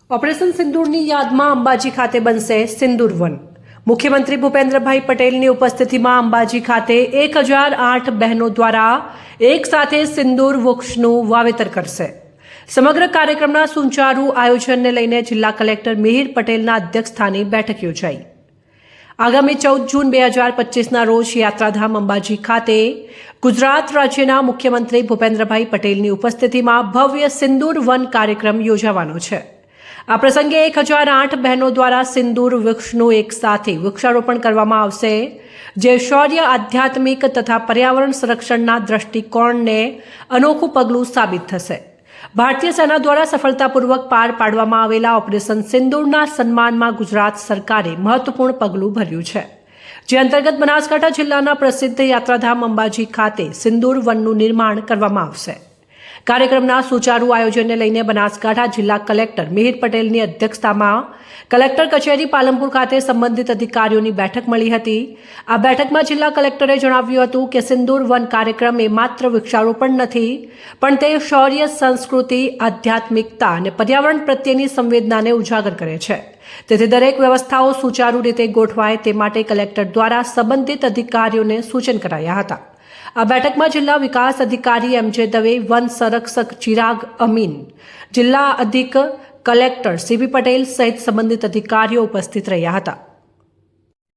Operation સિંદૂરની યાદમાં અંબાજી ખાતે બનશે સિંદૂર વન। મુખ્યમંત્રી ભૂપેન્દ્રભાઈ પટેલની ઉપસ્થિતિમાં અંબાજી ખાતે 1008 બહેનો દ્વારા એક સાથે સિંદૂર વૃક્ષનું વાવેતર કરશે। સમગ્ર કાર્યક્રમના સુચારુ આયોજનને લઈને જિલ્લા કલેક્ટર મિહિર પટેલના અધ્યક્ષસ્થાને બેઠક યોજાઈ। આગામી 14 જૂન 2025ના રોજ યાત્રાધામ અંબાજી ખાતે ગુજરાત રાજ્યના મુખ્યમંત્રી ભૂપેન્દ્રભાઈ પટેલની ઉપસ્થિતિમાં ભવ્ય સિંદૂર વન કાર્યક્રમ યોજાવાનો છે। આ પ્રસંગે 1008 બહેનો દ્વારા સિંદૂર વૃક્ષનું એક સાથે વૃક્ષારોપણ કરવામાં આવશે, જે શૌર્ય, આધ્યાત્મિક તથા પર્યાવરણ સંરક્ષણના દ્રષ્ટિકોણને અનોખું પગલું સાબિત થશે। ભારતીય સેના દ્વારા સફળતાપૂર્વક પાર પાડવામાં આવેલા ઓપરેશન સિંદૂરના સન્માનમાં ગુજરાત સરકારે મહત્વપૂર્ણ પગલું ભર્યું છે, જે અંતર્ગત બનાસકાંઠા જિલ્લાના પ્રસિદ્ધ યાત્રાધામ અંબાજી ખાતે સિંદૂર વનનું નિર્માણ કરવામાં આવશે। કાર્યક્રમના સુચારુ આયોજનને લઈને બનાસકાંઠા જિલ્લા કલેક્ટર મિહિર પટેલની અધ્યક્ષતામાં કલેક્ટર કચેરી પાલનપુર ખાતે સંબંધિત અધિકારીઓની બેઠક મળી હતી। આ બેઠકમાં જિલ્લા કલેક્ટરે જણાવ્યું હતું કે સિંદૂર વન કાર્યક્રમ એ માત્ર વૃક્ષારોપણ નથી, પણ તે શૌર્ય, સંસ્કૃતિ, આધ્યાત્મિકતા અને પર્યાવરણ પ્રત્યેની સંવેદનાને ઉજાગર કરે છે। તેથી દરેક વ્યવસ્થાઓ સુચારુ રીતે ગોઠવાય તે માટે કલેક્ટર દ્વારા સંબંધિત અધિકારીઓને સૂચન કરાયા હતા। આ બેઠકમાં જિલ્લા વિકાસ અધિકારી એમ.જે. દવે, વન સંરક્ષક ચિરાગ અમીન, જિલ્લા અધિક કલેક્ટર સીબી પટેલ સહિત સંબંધિત અધિકારીઓ ઉપસ્થિત રહ્યા હતા।